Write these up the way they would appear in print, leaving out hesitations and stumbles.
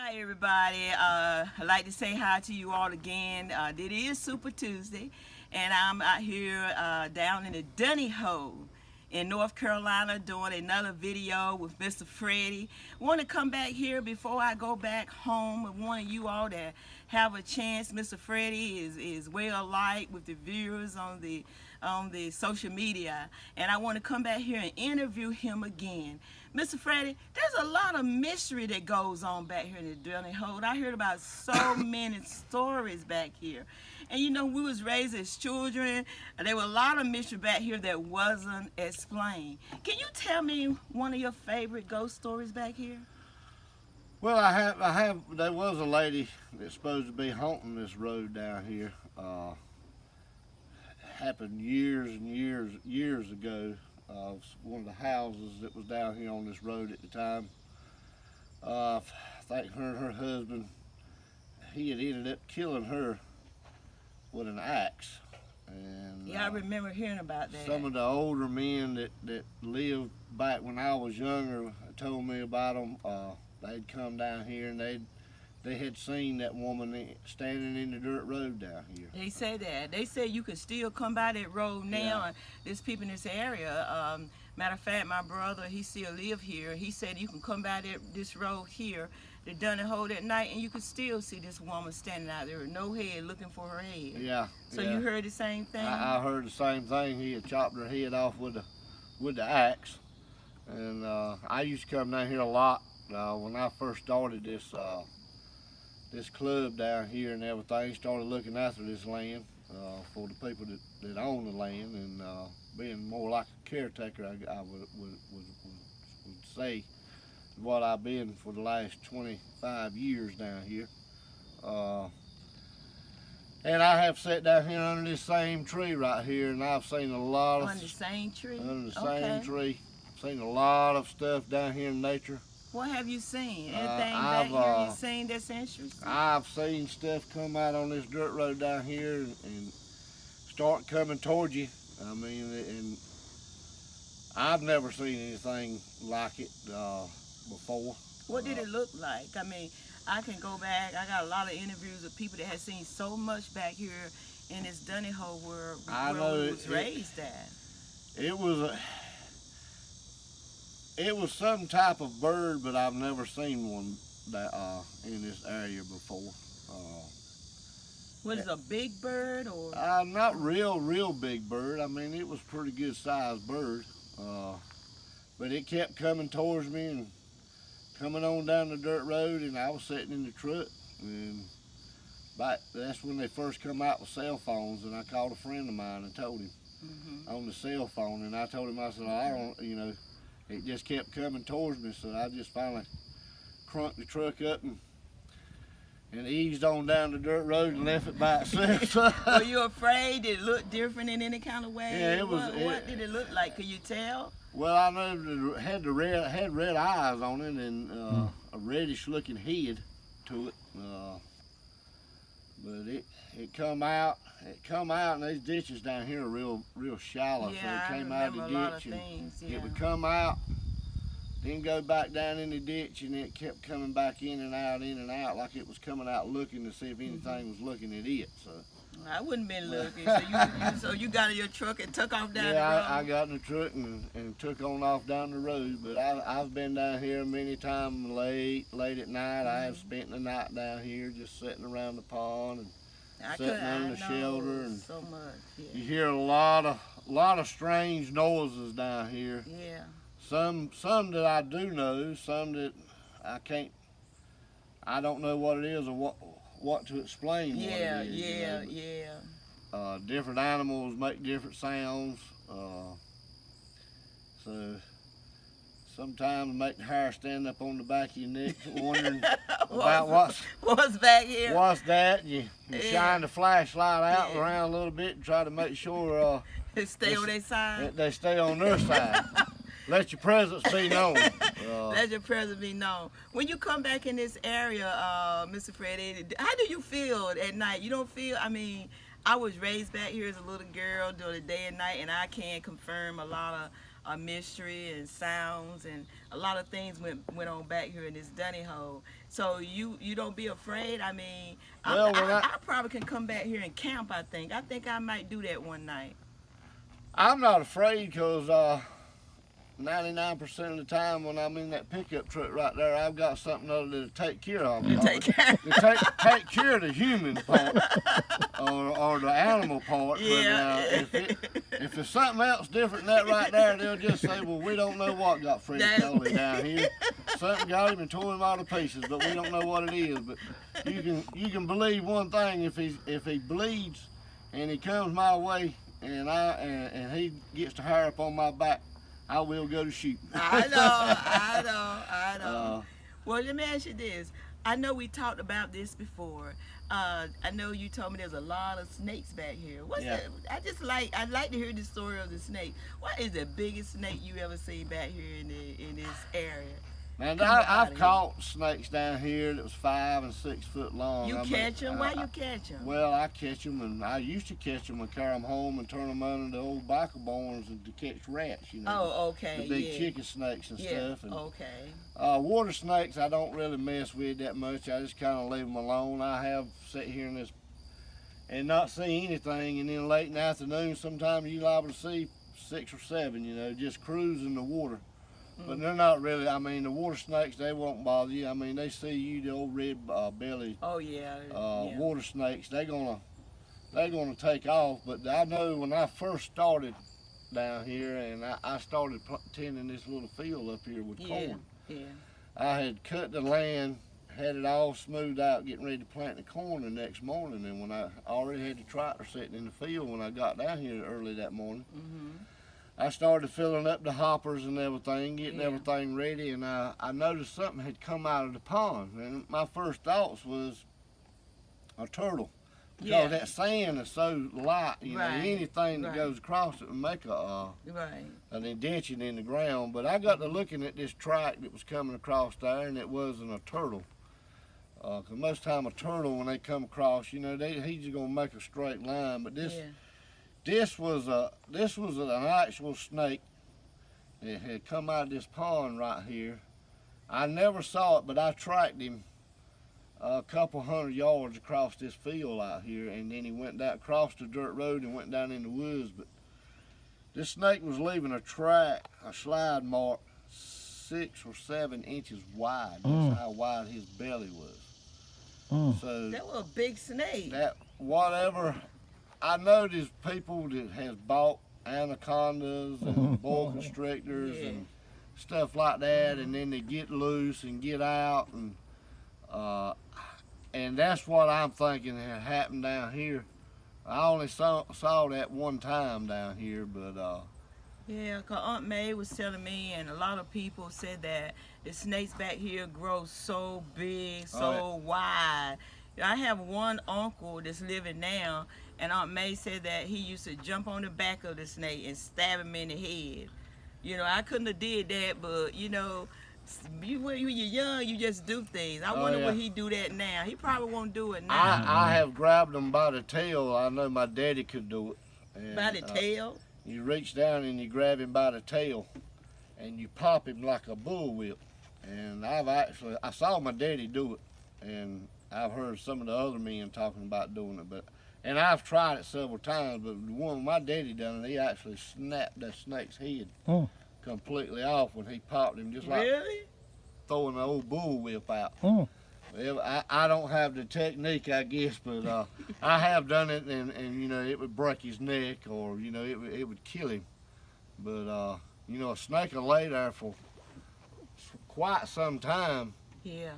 Hi everybody. I'd like to say hi to you all again. It is Super Tuesday, and I'm out here down in the Dunhoe in North Carolina doing another video with Mr. Freddie. Want to come back here before I go back home with one of you all that have a chance. Mr. Freddie is well liked with the viewers on the social media, and I want to come back here and interview him again. Mr. Freddie, there's a lot of mystery that goes on back here in the Dunhoe. I heard about so many stories back here. And you know, we was raised as children, and there were a lot of mystery back here that wasn't explained. Can you tell me one of your favorite ghost stories back here? Well, there was a lady that's supposed to be haunting this road down here. Happened years and years ago. One of the houses that was down here on this road at the time. I think her and her husband, he had ended up killing her with an axe. And Yeah, I remember hearing about that. some of the older men that lived back when I was younger told me about them. They'd come down here and they had seen that woman standing in the dirt road down here. They say that. They say you can still come by that road now. Yeah. And there's people in this area. Matter of fact, my brother, he still live here. He said you can come by this road here, the Dunhoe at night, and you can still see this woman standing out there with no head, looking for her head. Yeah. So yeah. you heard the same thing? I heard the same thing. He had chopped her head off with the axe. And I used to come down here a lot when I first started this club down here and everything. Started looking after this land for the people that own the land, and being more like a caretaker, I would say what I've been for the last 25 years down here. And I have sat down here under this same tree right here, and I've seen a lot of... On the same tree? Under the Okay. same tree. Seen a lot of stuff down here in nature. What have you seen? Anything back I've, here you seen that's interesting? I've seen stuff come out on this dirt road down here and start coming towards you. I mean, and I've never seen anything like it before. What did it look like? I mean, I can go back. I got a lot of interviews with people that have seen so much back here in this Dunhoe where we was raised at. It was some type of bird, but I've never seen one that in this area before. What is a big bird or? Not real big bird. I mean, it was a pretty good sized bird. But it kept coming towards me and coming on down the dirt road, and I was sitting in the truck. And that's when they first come out with cell phones, and I called a friend of mine and told him on the cell phone, and I told him, I said, I don't, you know, it just kept coming towards me, so I just finally crunked the truck up and eased on down the dirt road and left it by itself. Were you afraid? Did it look different in any kind of way? Yeah, it was. What did it look like? Could you tell? Well, I know it had red eyes on it and a reddish looking head to it. But it come out, and these ditches down here are real shallow. Yeah, so it came I out of remember the a lot ditch of and things. Yeah. it would come out, then go back down in the ditch, and it kept coming back in and out like it was coming out looking to see if anything was looking at it. So I wouldn't been looking. So you got in your truck and took off down the road? Yeah, I got in the truck and took on off down the road. But I've been down here many times late at night. I have spent the night down here just sitting around the pond and sitting under the shelter. And so much. Yeah. you hear a lot of strange noises down here. Yeah. Some that I do know, some that I don't know what it is or what to explain. Yeah, what it is, yeah, you know, yeah. different animals make different sounds. So sometimes make the hair stand up on the back of your neck, wondering about what's back here. What's that? You shine the flashlight out around a little bit and try to make sure they stay on their side. They stay on their side. Let your presence be known. Let your presence be known. When you come back in this area, Mr. Freddie, how do you feel at night? You don't feel, I mean, I was raised back here as a little girl during the day and night, and I can confirm a lot a mystery and sounds and a lot of things went on back here in this Dunhoe. So you don't be afraid. I mean, Well, when I probably can come back here and camp. I think I might do that one night. I'm not afraid because 99% of the time when I'm in that pickup truck right there, I've got something other to take care of. You take care. Take care of the human part or the animal part. Yeah. But if there's something else different than that right there, they'll just say, well, we don't know what got Fred Kelly down here. Something got him and tore him all to pieces, but we don't know what it is. But you can believe one thing: if he bleeds and he comes my way and he gets to hair up on my back, I will go to shoot. I know. Well, let me ask you this. I know we talked about this before. I know you told me there's a lot of snakes back here. What's Yeah. that? I'd like to hear the story of the snake. What is the biggest snake you ever seen back here in this area? Man, Come on I've outta caught snakes down here that was 5 and 6 foot long. You catch them? Why you catch them? Well, I catch them, and I used to catch them and carry them home and turn them under the old biker barns and to catch rats, you know. Oh, okay. The big yeah. chicken snakes and stuff. And, Okay. water snakes, I don't really mess with that much. I just kind of leave them alone. I have sat here in this and not see anything, and then late in the afternoon, sometimes you liable to see 6 or 7, you know, just cruising the water. But they're not really. I mean, the water snakes, they won't bother you. I mean, they see you, the old red belly Oh yeah. water snakes. They're gonna take off. But I know when I first started down here, and I started tending this little field up here with corn. Yeah. I had cut the land, had it all smoothed out, getting ready to plant the corn the next morning. And when I already had the tractor sitting in the field when I got down here early that morning. I started filling up the hoppers and everything, getting everything ready, and I noticed something had come out of the pond. And my first thoughts was a turtle. Because that sand is so light, you know, anything that goes across it will make an indention in the ground. But I got to looking at this track that was coming across there, and it wasn't a turtle. Because most time a turtle, when they come across, you know, he's just going to make a straight line. But this was an actual snake that had come out of this pond right here. I never saw it, but I tracked him a couple 100 yards across this field out here, and then he went down across the dirt road and went down in the woods. But this snake was leaving a track, a slide mark, 6 or 7 inches wide. That's how wide his belly was. So that was a big snake. That whatever. I know there's people that has bought anacondas and boa constrictors and stuff like that, and then they get loose and get out, and that's what I'm thinking had happened down here. I only saw that one time down here, but yeah, cause Aunt May was telling me, and a lot of people said that the snakes back here grow so big, so wide. I have one uncle that's living now, and Aunt May said that he used to jump on the back of the snake and stab him in the head. You know, I couldn't have did that, but you know, when you're young, you just do things. I wonder would he do that now? He probably won't do it now. I have grabbed him by the tail. I know my daddy could do it. And, by the tail? You reach down and you grab him by the tail, and you pop him like a bullwhip. And I saw my daddy do it, and I've heard some of the other men talking about doing it, and I've tried it several times, but the one my daddy done it, he actually snapped that snake's head completely off when he popped him, just like throwing an old bullwhip out. Well, I don't have the technique, I guess, but I have done it, and you know, it would break his neck, or you know, it would kill him. But you know, a snake will lay there for quite some time. Yeah.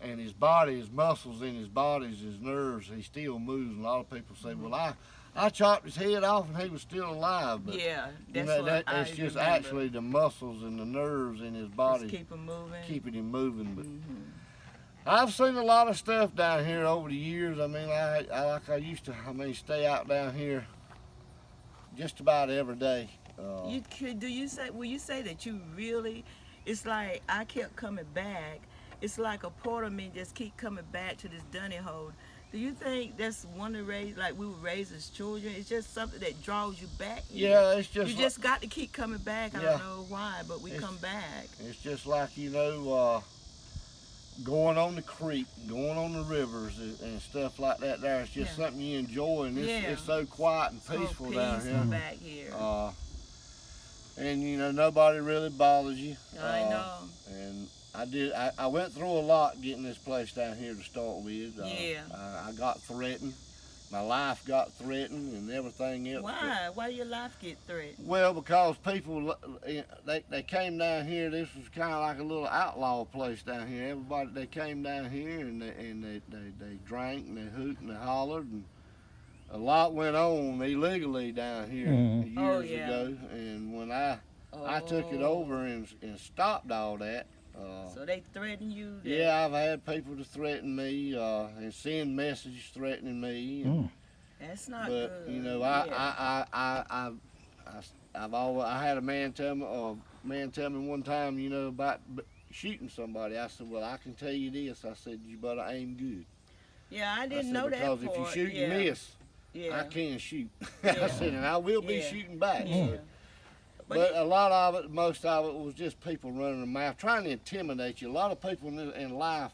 And his body, his muscles in his body, his nerves, he still moves. And a lot of people say, well, I chopped his head off and he was still alive. But, that's you know, what it's just actually the muscles and the nerves in his body just keeping him moving. But I've seen a lot of stuff down here over the years. I mean, I used to, stay out down here just about every day. Will you say that you really, it's like I kept coming back. It's like a part of me just keep coming back to this Dunhoe Do you think that's one of the raise like we were raised as children? It's just something that draws you back here. Yeah, it's just You just got to keep coming back. I Yeah. don't know why, but we It's- come back. it's just like, going on the creek, going on the rivers and stuff like that. There, it's just Yeah. something you enjoy, and Yeah. it's so quiet and So peaceful peaceful down here. back here. And nobody really bothers you. I know. And I went through a lot getting this place down here to start with. Yeah. I got threatened. My life got threatened and everything else. Why? Why your life get threatened? Well, because people, they came down here. This was kind of like a little outlaw place down here. Everybody, they came down here and they drank and they hoot and they hollered, and a lot went on illegally down here years ago. And when I took it over and stopped all that. So they threaten you? Yeah, I've had people to threaten me and send messages threatening me. And, That's not but good. you know, Yeah. I had a man tell me one time, about shooting somebody. I said, well, I can tell you this. I said, you better aim good. Yeah, I I didn't said, know that because if you part. shoot and miss, yeah. I can shoot. Yeah. I said, and I will be Yeah. shooting back. Yeah. So. But a lot of it, most of it, was just people running their mouth, trying to intimidate you. A lot of people in life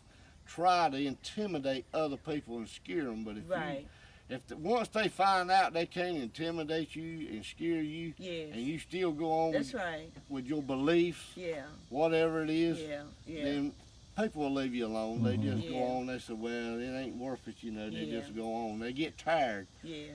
try to intimidate other people and scare them. But once they find out they can't intimidate you and scare you, Yes. and you still go on That's right. with your beliefs, Yeah. whatever it is, Yeah. Yeah. then people will leave you alone. They just go Yeah. on. They say, well, it ain't worth it, They Yeah. just go on. They get tired. Yeah.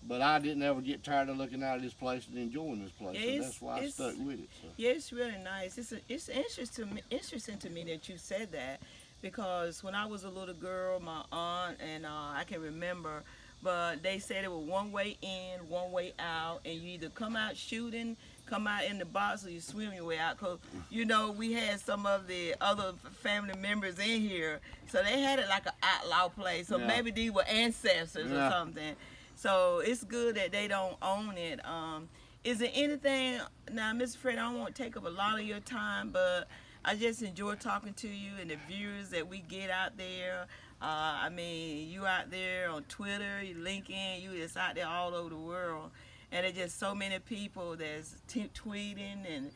But I didn't ever get tired of looking out at this place and enjoying this place. Yeah, So that's why I stuck with it. So. Yeah, it's really nice. It's interesting to me that you said that, because when I was a little girl, my aunt and I can remember, but they said it was one way in, one way out, and you either come out shooting, come out in the box, or you swim your way out. Cause we had some of the other family members in here, so they had it like an outlaw place. So maybe these were ancestors or something. So it's good that they don't own it. Is there anything, now Mr. Fred, I don't want to take up a lot of your time, but I just enjoy talking to you and the viewers that we get out there. I mean, you out there on Twitter, you LinkedIn, you just out there all over the world. And there's just so many people that's tweeting and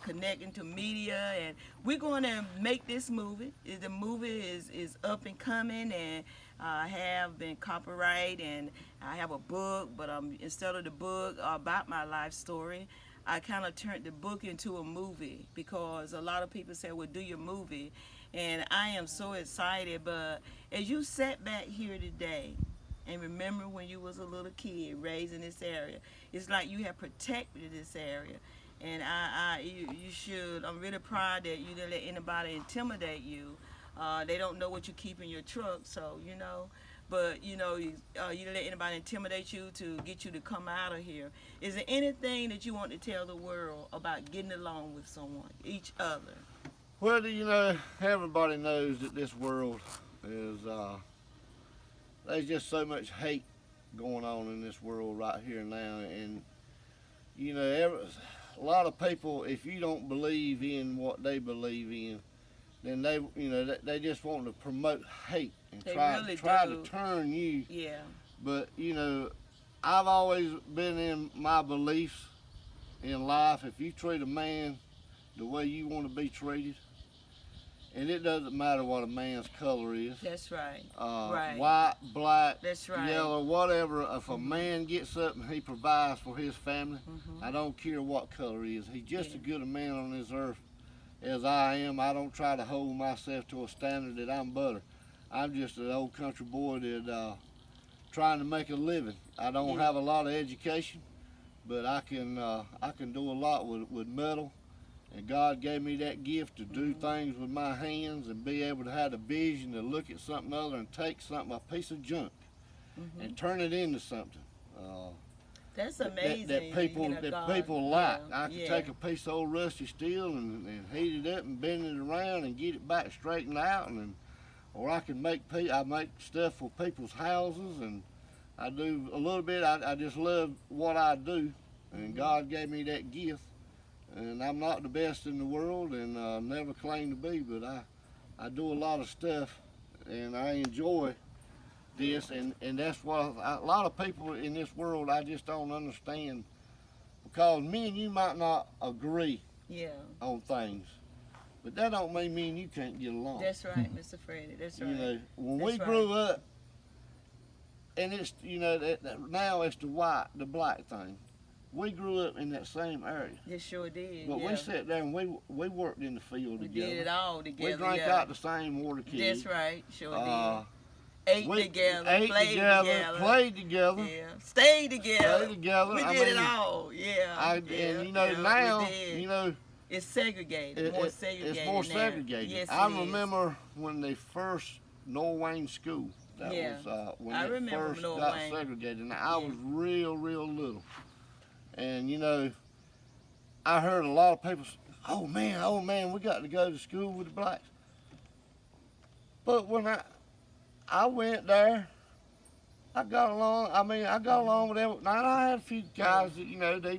connecting to media. And we're going to make this movie. The movie is up and coming, and I have been copyrighted, and I have a book, but instead of the book about my life story, I kind of turned the book into a movie, because a lot of people say, well, do your movie. And I am so excited. But as you sat back here today and remember when you was a little kid raised in this area, it's like you have protected this area. And you should, I'm really proud that you didn't let anybody intimidate you. They don't know what you keep in your truck, so but you didn't let anybody intimidate you to get you to come out of here. Is there anything that you want to tell the world about getting along with someone, each other? Well, everybody knows that this world is, there's just so much hate going on in this world right here now. And, a lot of people, if you don't believe in what they believe in, then they just want to promote hate and try to turn you. Yeah. But I've always been in my beliefs in life. If you treat a man the way you want to be treated, and it doesn't matter what a man's color is. That's right. Right. White, black, that's right. Yellow, whatever. If a man gets up and he provides for his family, I don't care what color he is. He's just as good a man on this earth as I am. I don't try to hold myself to a standard that I'm better. I'm just an old country boy that trying to make a living. I don't have a lot of education, but I can do a lot with metal. And God gave me that gift to do things with my hands and be able to have the vision to look at something other and take something, a piece of junk, and turn it into something. That's amazing. That people like. I can take a piece of old rusty steel and heat it up and bend it around and get it back straightened out, or I can make stuff for people's houses, and I do a little bit. I just love what I do, and God gave me that gift. And I'm not the best in the world, and never claim to be, but I do a lot of stuff, and I enjoy this, and that's what a lot of people in this world I just don't understand, because me and you might not agree on things, but that don't mean me and you can't get along. That's right, Mr. Freddie. That's right. You know, when That's we right. grew up, and it's, you know, now it's the black thing. We grew up in that same area. You sure did. But we sat there and we worked in the field We together. did it all together. We drank out the same water kegs. That's right. Sure did. Ate together, played together, played together, stayed together. We did it all. Yeah. And you know, now, you know, it's segregated. More segregated. It's more segregated. Yes, I remember when they first Norwayne school. That was when they first got segregated. And I was real little. And you know, I heard a lot of people say, oh man, we got to go to school with the blacks. But when I went there, I got along. I mean, I got along with them. Now I had a few guys that, you know, they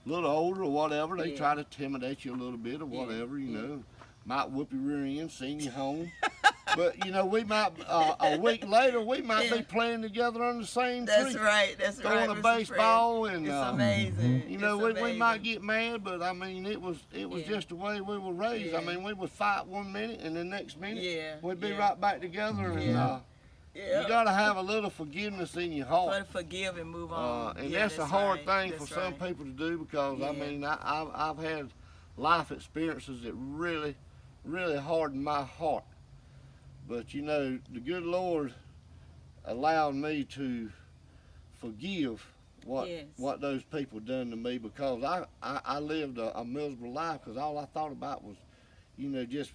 a little older or whatever. They try to intimidate you a little bit or whatever, you know. Might whoop your rear end, send you home. But you know, we might a week later we might be playing together on the same tree. That's right. That's right. Throwing a baseball and it's amazing. You know, we might get mad, but I mean, it was just the way we were raised. I mean, we would fight one minute and the next minute we'd be right back together. And you gotta have a little forgiveness in your heart. Forgive and move on. And that's a hard thing for some people to do, because I mean, I've had life experiences that really hardened my heart. But you know, the good Lord allowed me to forgive what those people done to me, because I lived a miserable life, because all I thought about was, you know, just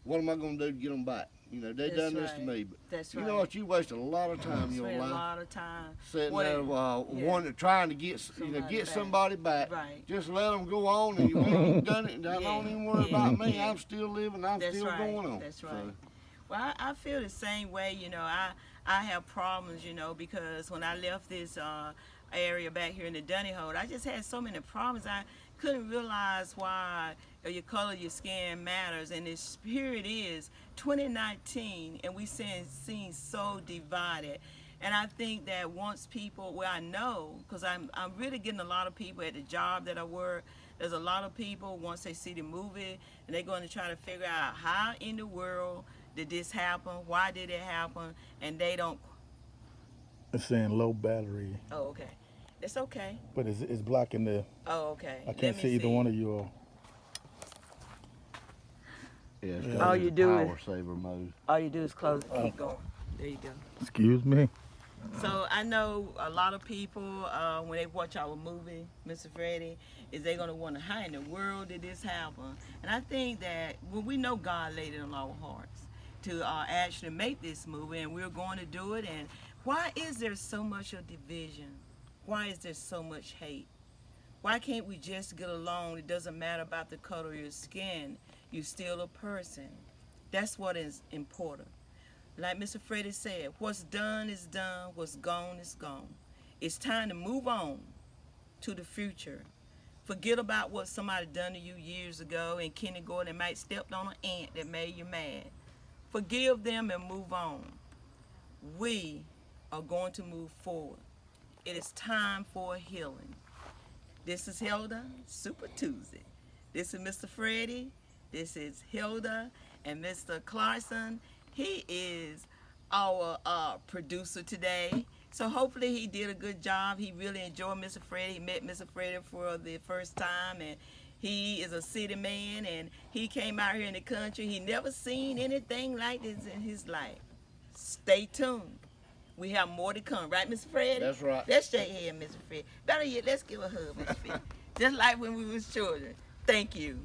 what am I going to do to get them back? You know, they done this to me. But you know what? You wasted a lot of time in your life. A lot of time sitting there, trying to get somebody back. Right. Just let them go on, and you've done it. And don't even worry about me. I'm still living. I'm still going on. That's right. So. Well, I feel the same way. You know, I have problems. You know, because when I left this area back here in the Dunhoe, I just had so many problems. I couldn't realize why your color of your skin matters. And this period is 2019, and we seem so divided. And I think that once people, well, I know, because I'm really getting a lot of people at the job that I work. There's a lot of people, once they see the movie, and they're going to try to figure out how in the world did this happen, why did it happen, and they don't. It's saying low battery. Oh, okay. It's okay. But it's blocking the. Oh, okay. I can't see either one of you all. Yeah, all you do power saver mode. All you do is close it. Keep going. There you go. Excuse me. So I know a lot of people, when they watch our movie, Mr. Freddie, is they going to wonder, how in the world did this happen? And I think that when we know God laid it on our hearts to actually make this movie, and we're going to do it. And why is there so much of division? Why is there so much hate? Why can't we just get along? It doesn't matter about the color of your skin. You're still a person. That's what is important. Like Mr. Freddie said, what's done is done, what's gone is gone. It's time to move on to the future. Forget about what somebody done to you years ago in kindergarten that might stepped on an ant that made you mad. Forgive them and move on. We are going to move forward. It is time for healing. This is Hilda, Super Tuesday. This is Mr. Freddie. This is Hilda and Mr. Clarkson. He is our producer today. So hopefully he did a good job. He really enjoyed Mr. Freddie. He met Mr. Freddie for the first time, and he is a city man, and he came out here in the country. He never seen anything like this in his life. Stay tuned. We have more to come, right, Mr. Freddie? That's right. Let's shake hands, Mr. Freddie. Better yet, let's give a hug, Mr. Freddie. Just like when we was children. Thank you.